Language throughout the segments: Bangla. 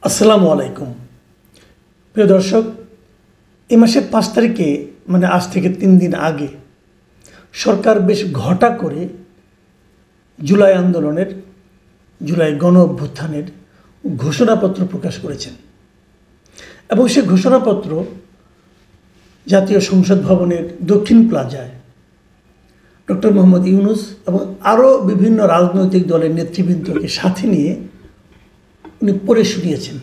আসসালামু আলাইকুম প্রিয় দর্শক, এই মাসের 5 তারিখে মানে আজ থেকে 3 দিন আগে সরকার বেশ ঘটা করে জুলাই আন্দোলনের, জুলাই গণ অভ্যুত্থানের ঘোষণাপত্র প্রকাশ করেছেন এবং সেই ঘোষণাপত্র জাতীয় সংসদ ভবনের দক্ষিণ প্লাজায় ডক্টর মোহাম্মদ ইউনূস এবং আরও বিভিন্ন রাজনৈতিক দলের নেতৃবৃন্দকে সাথে নিয়ে উনি পড়ে শুনিয়েছেন।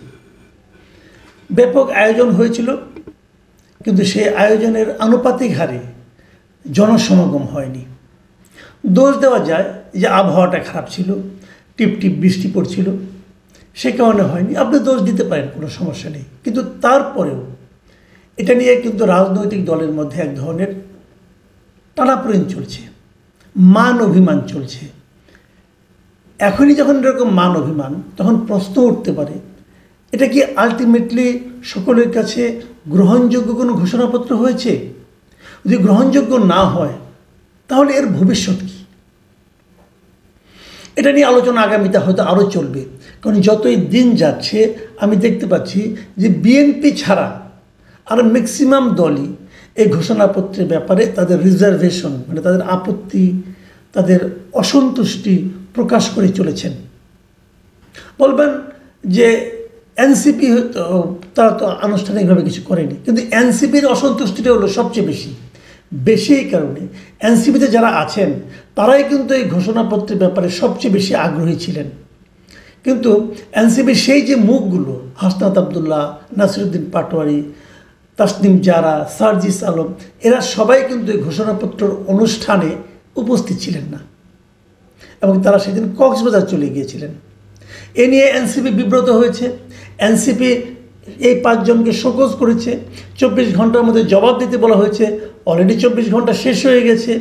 ব্যাপক আয়োজন হয়েছিল, কিন্তু সেই আয়োজনের আনুপাতিক হারে জনসমাগম হয়নি। দোষ দেওয়া যায় যে আবহাওয়াটা খারাপ ছিল, টিপ টিপ বৃষ্টি পড়ছিল, সে কারণে হয়নি। আপনি দোষ দিতে পারেন, কোনো সমস্যা নেই, কিন্তু তারপরেও এটা নিয়ে কিন্তু রাজনৈতিক দলের মধ্যে এক ধরনের টানাপোড়েন চলছে, মান অভিমান চলছে। এখনই যখন এরকম মান অভিমান, তখন প্রশ্ন উঠতে পারে, এটা কি আলটিমেটলি সকলের কাছে গ্রহণযোগ্য কোনো ঘোষণাপত্র হয়েছে? যদি গ্রহণযোগ্য না হয় তাহলে এর ভবিষ্যৎ কী? এটা নিয়ে আলোচনা আগামীতে হয়তো আরও চলবে, কারণ যতই দিন যাচ্ছে আমি দেখতে পাচ্ছি যে বিএনপি ছাড়া আর ম্যাক্সিমাম দলই এই ঘোষণাপত্রের ব্যাপারে তাদের রিজার্ভেশন, মানে তাদের আপত্তি, তাদের অসন্তুষ্টি প্রকাশ করে চলেছেন। বলবেন যে এনসিপি তারা তো আনুষ্ঠানিকভাবে কিছু করেনি, কিন্তু এনসিপির অসন্তুষ্টিটা হলো সবচেয়ে বেশি এই কারণে এনসিপিতে যারা আছেন তারাই কিন্তু এই ঘোষণাপত্রের ব্যাপারে সবচেয়ে বেশি আগ্রহী ছিলেন। কিন্তু এনসিপির সেই যে মুখগুলো, হাসনাত আবদুল্লাহ, নাসিরুদ্দিন পাটোয়ারি, তাসনিম জারা, সার্জিস আলম, এরা সবাই কিন্তু এই ঘোষণাপত্রের অনুষ্ঠানে উপস্থিত ছিলেন না এবং তারা সেদিন কক্সবাজার চলে গিয়েছিলেন। এ নিয়ে এনসিপি বিব্রত হয়েছে। এনসিপি এই 5 জনকে শোকজ করেছে, 24 ঘন্টার মধ্যে জবাব দিতে বলা হয়েছে। অলরেডি 24 ঘন্টা শেষ হয়ে গেছে।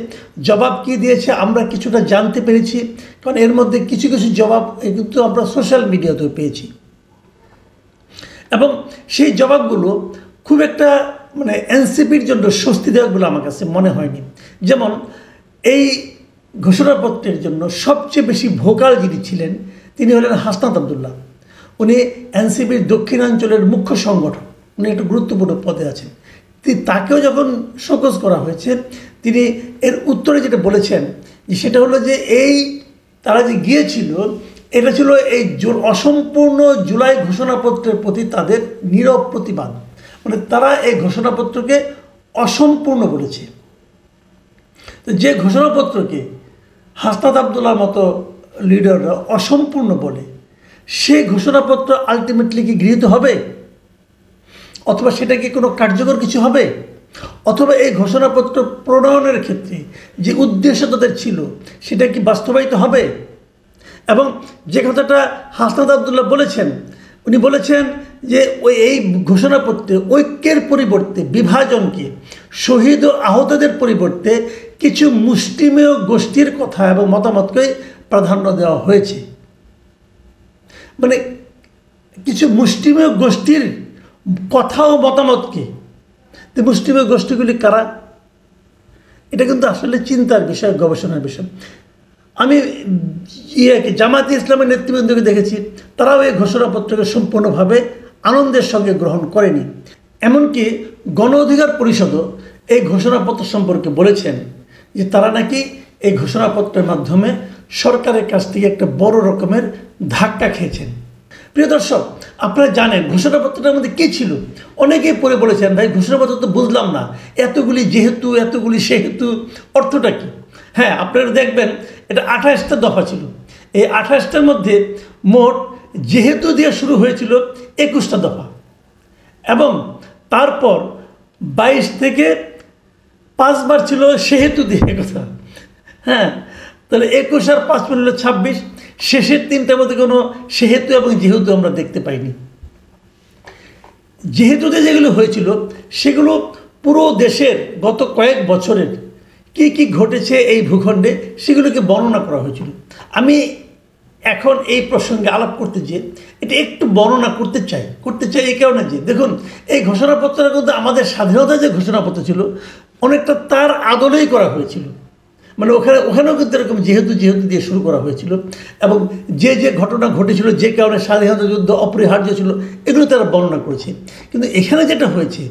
জবাব কি দিয়েছে আমরা কিছুটা জানতে পেরেছি, কারণ এর মধ্যে কিছু কিছু জবাব কিন্তু আমরা সোশ্যাল মিডিয়াতেও পেয়েছি এবং সেই জবাবগুলো খুব একটা মানে এনসিপির জন্য স্বস্তিদায়ক বলে আমার কাছে মনে হয়নি। যেমন এই ঘোষণাপত্রের জন্য সবচেয়ে বেশি ভোকাল যিনি ছিলেন তিনি হলেন হাসনাত আবদুল্লাহ। উনি এনসিপির দক্ষিণাঞ্চলের মুখ্য সংগঠক, উনি একটা গুরুত্বপূর্ণ পদে আছেন। তাকেও যখন শোকজ করা হয়েছে, তিনি এর উত্তরে যেটা বলেছেন যে সেটা হলো যে এই তারা যে গিয়েছিল এটা ছিল এই অসম্পূর্ণ জুলাই ঘোষণাপত্রের প্রতি তাদের নীরব প্রতিবাদ, মানে তারা এই ঘোষণাপত্রকে অসম্পূর্ণ বলেছে। তো যে ঘোষণাপত্রকে হাসনাত আবদুল্লাহর মতো লিডাররা অসম্পূর্ণ বলে, সেই ঘোষণাপত্র আলটিমেটলি কি গৃহীত হবে, অথবা সেটা কি কোনো কার্যকর কিছু হবে, অথবা এই ঘোষণাপত্র প্রণয়নের ক্ষেত্রে যে উদ্দেশ্য তাদের ছিল সেটা কি বাস্তবায়িত হবে? এবং যে কথাটা হাসনাত আবদুল্লাহ বলেছেন, উনি বলেছেন যে এই ঘোষণাপত্রে ঐক্যের পরিবর্তে বিভাজনকে, শহীদ ও আহতদের পরিবর্তে কিছু মুষ্টিমেয় গোষ্ঠীর কথা এবং মতামতকে প্রাধান্য দেওয়া হয়েছে। মানে কিছু মুষ্টিমেয় গোষ্ঠীর কথা ও মতামতকে, তো মুষ্টিমেয় গোষ্ঠীগুলি কারা? এটা কিন্তু আসলে চিন্তার বিষয়, গবেষণার বিষয়। আমি জামায়াতে ইসলামের নেতৃবৃন্দকে দেখেছি, তারাও এই ঘোষণাপত্রকে সম্পূর্ণভাবে আনন্দের সঙ্গে গ্রহণ করেনি। এমনকি গণ অধিকার পরিষদও এই ঘোষণাপত্র সম্পর্কে বলেছেন যে তারা নাকি এই ঘোষণাপত্রের মাধ্যমে সরকারের কাছ থেকে একটা বড় রকমের ধাক্কা খেয়েছেন। প্রিয় দর্শক, আপনারা জানেন ঘোষণাপত্রটার মধ্যে কী ছিল? অনেকেই পড়ে বলেছেন, ভাই ঘোষণাপত্র তো বুঝলাম না, এতগুলি যেহেতু, এতগুলি সেহেতু, অর্থটা কী? হ্যাঁ, আপনারা দেখবেন এটা 28টা দফা ছিল। এই 28টার মধ্যে মোট যেহেতু দিয়ে শুরু হয়েছিল 21টা দফা এবং তারপর 22 থেকে 5 বার ছিল সেহেতু দিয়ে কথা। হ্যাঁ, তাহলে 21 আর 5 মিলে 26। শেষের 3টার মধ্যে কোনো সেহেতু এবং যেহেতু আমরা দেখতে পাইনি। যেহেতুতে যেগুলো হয়েছিল সেগুলো পুরো দেশের গত কয়েক বছরের কি কি ঘটেছে এই ভূখণ্ডে সেগুলোকে বর্ণনা করা হয়েছিল। আমি এখন এই প্রসঙ্গে আলাপ করতে যে এটা একটু বর্ণনা করতে চাই এই কারণে যে দেখুন, এই ঘোষণাপত্রের মধ্যে আমাদের স্বাধীনতা যে ঘোষণাপত্র ছিল অনেকটা তার আদলেই করা হয়েছিল। মানে ওখানেও কিন্তু এরকম যেহেতু দিয়ে শুরু করা হয়েছিল, এবং যে ঘটনা ঘটেছিল, যে কারণে স্বাধীনতা যুদ্ধ অপরিহার্য ছিল, এগুলো তারা বর্ণনা করেছে। কিন্তু এখানে যেটা হয়েছে,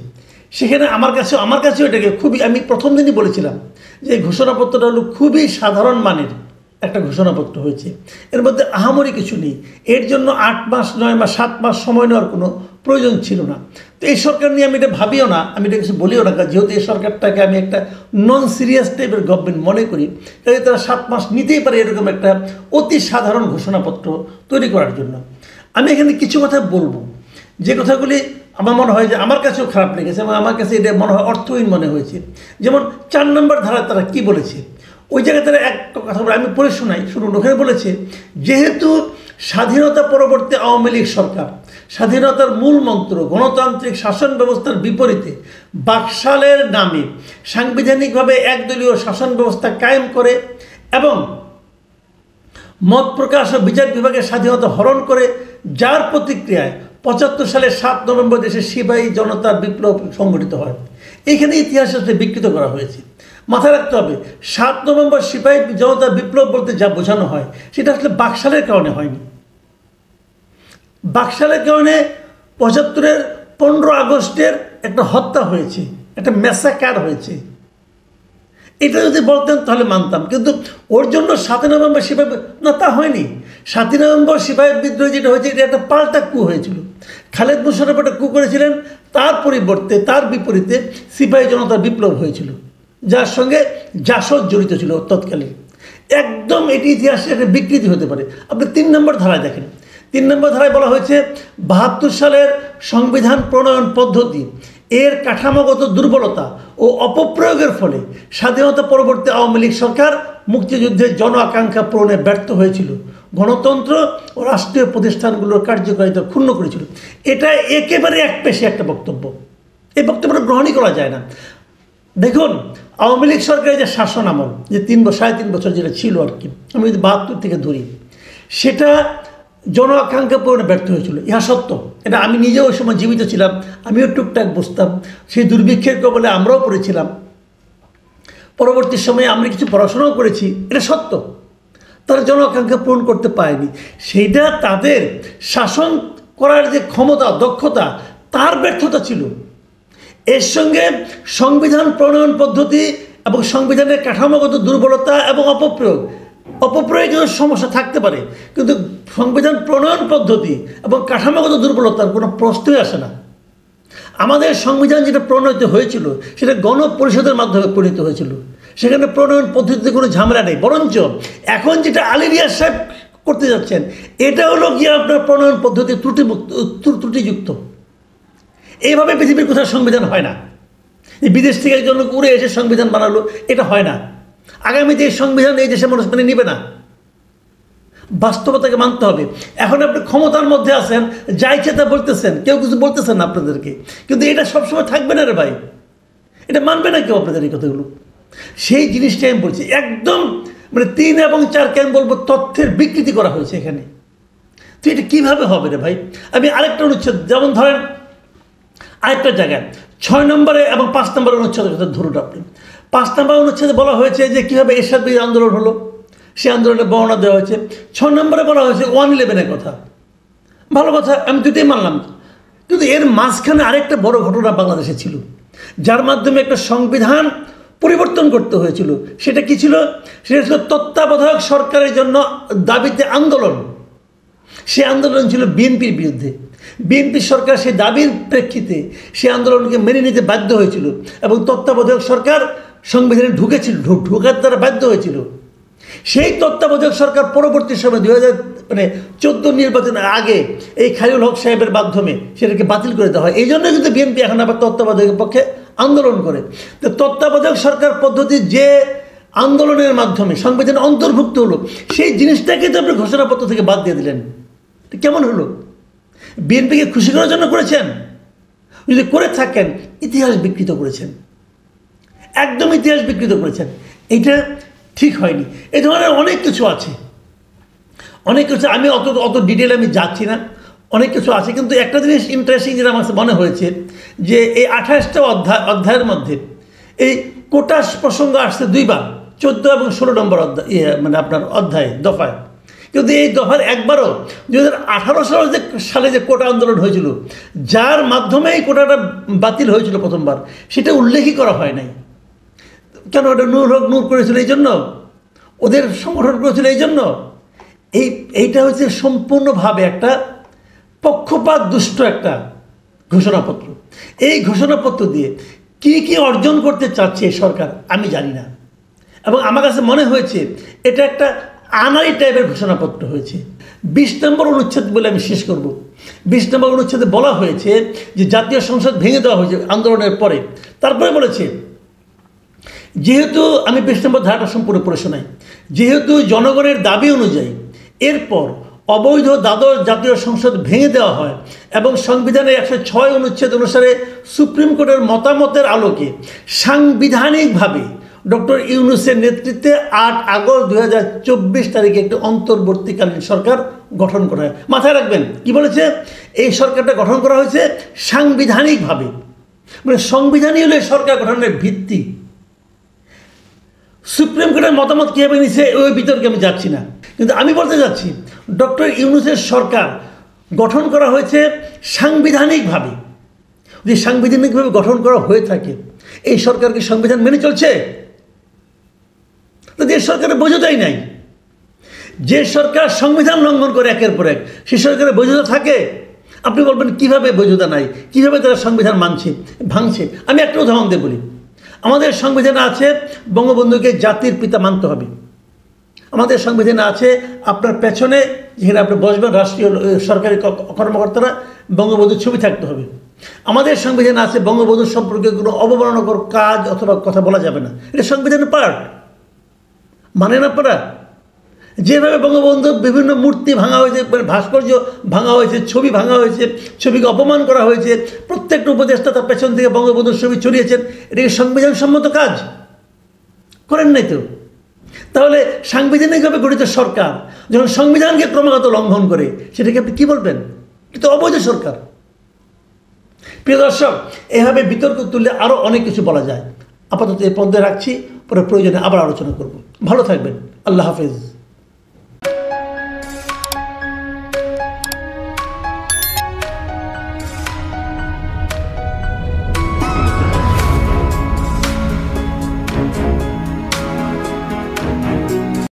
সেখানে আমার কাছেও এটাকে খুবই, আমি প্রথম দিনই বলেছিলাম যে এই ঘোষণাপত্রটা হলো খুবই সাধারণ মানের একটা ঘোষণাপত্র হয়েছে। এর মধ্যে আহামরি কিছু নেই। এর জন্য 8 মাস 9 মাস 7 মাস সময় নেওয়ার কোনো প্রয়োজন ছিল না। তো এই সরকার নিয়ে আমি এটা ভাবিও না, আমি এটা কিছু বলিও না, যেহেতু এই সরকারটাকে আমি একটা নন সিরিয়াস টাইপের গভর্নমেন্ট মনে করি, কাজে তারা 7 মাস নিতেই পারে এরকম একটা অতি সাধারণ ঘোষণাপত্র তৈরি করার জন্য। আমি এখানে কিছু কথা বলবো, যে কথাগুলি আমার মনে হয় যে আমার কাছেও খারাপ লেগেছে, এবং আমার কাছে এটা মনে হয় অর্থহীন মনে হয়েছে। যেমন 4 নম্বর ধারায় তারা কি বলেছে, ওই জায়গায় তারা এক কথা বলে, আমি পড়ে শোনাই, শুনুন। ওখানে বলেছে, যেহেতু স্বাধীনতা পরবর্তী আওয়ামী লীগ সরকার স্বাধীনতার মূল মন্ত্র গণতান্ত্রিক শাসন ব্যবস্থার বিপরীতে বাকশালের নামে সাংবিধানিকভাবে একদলীয় শাসন ব্যবস্থা কায়েম করে এবং মত প্রকাশ ও বিচার বিভাগের স্বাধীনতা হরণ করে, যার প্রতিক্রিয়ায় 75 সালের 7 নভেম্বর দেশে সিপাহী জনতার বিপ্লব সংগঠিত হয়। এইখানে ইতিহাস আসলে বিকৃত করা হয়েছে। মাথায় রাখতে হবে, 7 নভেম্বর সিপাহী জনতার বিপ্লব বলতে যা বোঝানো হয়, সেটা আসলে বাকশালের কারণে হয়নি। বাকশালের কারণে 75-এর 15 আগস্টের একটা হত্যা হয়েছে, একটা ম্যাসাকার হয়েছে। এটা যদি বলতেন তাহলে মানতাম, কিন্তু ওর জন্য 7 নভেম্বর সিপাহী না, তা হয়নি। 7 নভেম্বর সিপাহী বিদ্রোহ যেটা হয়েছে, এটা একটা পাল্টা কু হয়েছিল। খালেদ মোশাররফ একটা কু করেছিলেন, তার পরিবর্তে তার বিপরীতে সিপাহী জনতার বিপ্লব হয়েছিল, যার সঙ্গে জাসদ জড়িত ছিল তৎকালীন। একদম এটি ইতিহাসে একটা বিকৃতি হতে পারে। আপনি 3 নম্বর ধারায় দেখেন, 3 নম্বর ধারায় বলা হয়েছে 72 সালের সংবিধান প্রণয়ন পদ্ধতি এর কাঠামোগত দুর্বলতা ও অপপ্রয়োগের ফলে স্বাধীনতা পরবর্তী আওয়ামী লীগ সরকার মুক্তিযুদ্ধের জন আকাঙ্ক্ষা পূরণে ব্যর্থ হয়েছিল, গণতন্ত্র ও রাষ্ট্রীয় প্রতিষ্ঠানগুলোর কার্যকারিতা ক্ষুণ্ণ করেছিল। এটা একেবারে একপেশে একটা বক্তব্য, এই বক্তব্যটা গ্রহণই করা যায় না। দেখুন, আওয়ামী লীগ সরকারের যে শাসন আমল, যে 3.5 বছর যেটা ছিল আর কি, আমি যদি 72 থেকে ধরি, সেটা জন আকাঙ্ক্ষা পূরণে ব্যর্থ হয়েছিল, ইহা সত্য। এটা আমি নিজেও ওই সময় জীবিত ছিলাম, আমিও টুকটাক বুঝতাম। সেই দুর্ভিক্ষের কবলে আমরাও পড়েছিলাম, পরবর্তী সময়ে আমরা কিছু পড়াশোনাও করেছি, এটা সত্য। তারা জন আকাঙ্ক্ষা পূরণ করতে পারেনি, সেইটা তাদের শাসন করার যে ক্ষমতা, দক্ষতা, তার ব্যর্থতা ছিল। এর সঙ্গে সংবিধান প্রণয়ন পদ্ধতি এবং সংবিধানের কাঠামোগত দুর্বলতা এবং অপপ্রয়োগের সমস্যা থাকতে পারে, কিন্তু সংবিধান প্রণয়ন পদ্ধতি এবং কাঠামোগত দুর্বলতার কোনো প্রশ্নই আসে না। আমাদের সংবিধান যেটা প্রণয়িত হয়েছিল, সেটা গণপরিষদের মাধ্যমে প্রণীত হয়েছিল, সেখানে প্রণয়ন পদ্ধতিতে কোনো ঝামেলা নেই। বরঞ্চ এখন যেটা আলী রিয়াজ সাহেব করতে যাচ্ছেন, এটা হলো গিয়ে আপনার প্রণয়ন পদ্ধতি ত্রুটিযুক্ত। এইভাবে পৃথিবীর কোথাও সংবিধান হয় না। বিদেশ থেকে একজন উড়ে এসে সংবিধান বানালো, এটা হয় না। আগামীতে এই সংবিধান এই দেশের মানুষ মেনে নিবে না, বাস্তবতাকে মানতে হবে। এখন আপনি ক্ষমতার মধ্যে আছেন, যা ইচ্ছা তা বলতেছেন, কেউ কিছু বলতেছেন না আপনাদেরকে, কিন্তু এটা সবসময় থাকবে না রে ভাই, এটা মানবে না কেউ আপনাদের এই কথাগুলো। সেই জিনিসটাই আমি বলছি, একদম মানে 3 এবং 4 কেন বলবো, তথ্যের বিকৃতি করা হয়েছে এখানে। তো এটা কীভাবে হবে রে ভাই? আমি আরেকটা অনুচ্ছেদ, যেমন ধরেন আরেকটা জায়গায় 6 নম্বরে এবং 5 নম্বর অনুচ্ছেদের কথা ধরুন আপনি। 5 নম্বর অনুচ্ছেদে বলা হয়েছে যে কীভাবে এরশাদ বিরোধী আন্দোলন হলো, সে আন্দোলনের বর্ণনা দেওয়া হয়েছে। 6 নম্বরে বলা হয়েছে 111-এর কথা। ভালো কথা, আমি দুটোই মানলাম, কিন্তু এর মাঝখানে আরেকটা বড় ঘটনা বাংলাদেশে ছিল, যার মাধ্যমে একটা সংবিধান পরিবর্তন করতে হয়েছিল। সেটা কি ছিল? সেটা ছিল তত্ত্বাবধায়ক সরকারের জন্য দাবিতে আন্দোলন। সে আন্দোলন ছিল বিএনপির বিরুদ্ধে। বিএনপি সরকার সেই দাবির প্রেক্ষিতে সে আন্দোলনকে মেনে নিতে বাধ্য হয়েছিল, এবং তত্ত্বাবধায়ক সরকার সংবিধানে ঢোকার তারা বাধ্য হয়েছিল। সেই তত্ত্বাবধায়ক সরকার পরবর্তী সময় 2014 নির্বাচনের আগে এই খায়রুল হক সাহেবের মাধ্যমে সেটাকে বাতিল করে দেওয়া হয়। এই জন্য কিন্তু বিএনপি এখন আবার তত্ত্বাবধায়কের পক্ষে আন্দোলন করে। তো তত্ত্বাবধায়ক সরকার পদ্ধতি যে আন্দোলনের মাধ্যমে সংবিধানে অন্তর্ভুক্ত হলো, সেই জিনিসটাকে তো আপনি ঘোষণাপত্র থেকে বাদ দিয়ে দিলেন, কেমন হলো? বিএনপিকে খুশি করার জন্য করেছেন? যদি করে থাকেন, ইতিহাস বিকৃত করেছেন, একদম ইতিহাস বিকৃত করেছেন। এটা ঠিক হয়নি। এই ধরনের অনেক কিছু আছে, অনেক কিছু, আমি অত ডিটেলে আমি যাচ্ছি না, অনেক কিছু আছে। কিন্তু একটা জিনিস ইন্টারেস্টিং যেটা আমার মনে হয়েছে, যে এই 28টা অধ্যায়ের মধ্যে এই কোটা প্রসঙ্গ আসছে 2 বার। 14 এবং 16 নম্বর অধ্যায়, মানে আপনার অধ্যায় দফায়। কিন্তু এই দফার একবারও 2018 সালে যে কোটা আন্দোলন হয়েছিল, যার মাধ্যমে এই কোটাটা বাতিল হয়েছিল প্রথমবার, সেটা উল্লেখই করা হয় নাই। কেন? ওটা নূর হক নূর করেছিল এই জন্য, ওদের সংগঠন করেছিল এই জন্য। এইটা হচ্ছে সম্পূর্ণভাবে একটা পক্ষপাত দুষ্ট একটা ঘোষণাপত্র। এই ঘোষণাপত্র দিয়ে কি কি অর্জন করতে চাচ্ছে এই সরকার আমি জানি না, এবং আমার কাছে মনে হয়েছে এটা একটা আনাড়ি টাইপের ঘোষণাপত্র হয়েছে। 20 নম্বর অনুচ্ছেদ বলে আমি শেষ করব। 20 নম্বর অনুচ্ছেদে বলা হয়েছে যে জাতীয় সংসদ ভেঙে দেওয়া হয়েছে আন্দোলনের পরে। তারপরে বলেছে, যেহেতু আমি 20 নম্বর ধারাটা সম্পূর্ণ পড়ে শোনাই, যেহেতু জনগণের দাবি অনুযায়ী এরপর অবৈধ দ্বাদশ জাতীয় সংসদ ভেঙে দেওয়া হয় এবং সংবিধানের 106 অনুচ্ছেদ অনুসারে সুপ্রিম কোর্টের মতামতের আলোকে সাংবিধানিকভাবে ডক্টর ইউনূসের নেতৃত্বে 8 আগস্ট 2024 তারিখে একটি অন্তর্বর্তীকালীন সরকার গঠন করা হয়। মাথায় রাখবেন কি বলেছে, এই সরকারটা গঠন করা হয়েছে সাংবিধানিকভাবে, মানে সংবিধানই হলো সরকার গঠনের ভিত্তি। সুপ্রিম কোর্টের মতামত কীভাবে নিছে ওই বিতর্কে আমি যাচ্ছি না, কিন্তু আমি বলতে যাচ্ছি ডক্টর ইউনূসের সরকার গঠন করা হয়েছে সাংবিধানিকভাবে। যদি সাংবিধানিকভাবে গঠন করা হয়ে থাকে, এই সরকার কি সংবিধান মেনে চলছে? তো যে সরকারের বৈধতাই নাই, যে সরকার সংবিধান লঙ্ঘন করে একের পর এক, সে সরকারের বৈধতা থাকে? আপনি বলবেন কিভাবে বৈধতা নাই, কিভাবে তারা সংবিধান ভাঙছে। আমি একটা উদাহরণ দিয়ে বলি। আমাদের সংবিধানে আছে বঙ্গবন্ধুকে জাতির পিতা মানতে হবে। আমাদের সংবিধানে আছে আপনার পেছনে যেখানে আপনি বসবেন রাষ্ট্রীয় সরকারি কর্মকর্তারা, বঙ্গবন্ধুর ছবি থাকতে হবে। আমাদের সংবিধানে আছে বঙ্গবন্ধুর সম্পর্কে কোনো অবমাননাকর কাজ অথবা কথা বলা যাবে না। এটা সংবিধানের পার্ট, মানেন আপনারা? যেভাবে বঙ্গবন্ধুর বিভিন্ন মূর্তি ভাঙা হয়েছে, ভাস্কর্য ভাঙা হয়েছে, ছবি ভাঙা হয়েছে, ছবিকে অপমান করা হয়েছে, প্রত্যেকটা উপদেষ্টা তার পেছন থেকে বঙ্গবন্ধুর ছবি ছড়িয়েছেন, এটা কি সংবিধান সম্মত কাজ? করেন নাই তো। তাহলে সাংবিধানিকভাবে গঠিত সরকার যখন সংবিধানকে ক্রমাগত লঙ্ঘন করে, সেটাকে আপনি কী বলবেন? কিন্তু অবৈধ সরকার। প্রিয় দর্শক, এভাবে বিতর্ক তুললে আরও অনেক কিছু বলা যায়। আপাতত এই পর্যায়ে রাখছি, পরে প্রয়োজনে আবার আলোচনা করব। ভালো থাকবেন। আল্লাহ হাফেজ।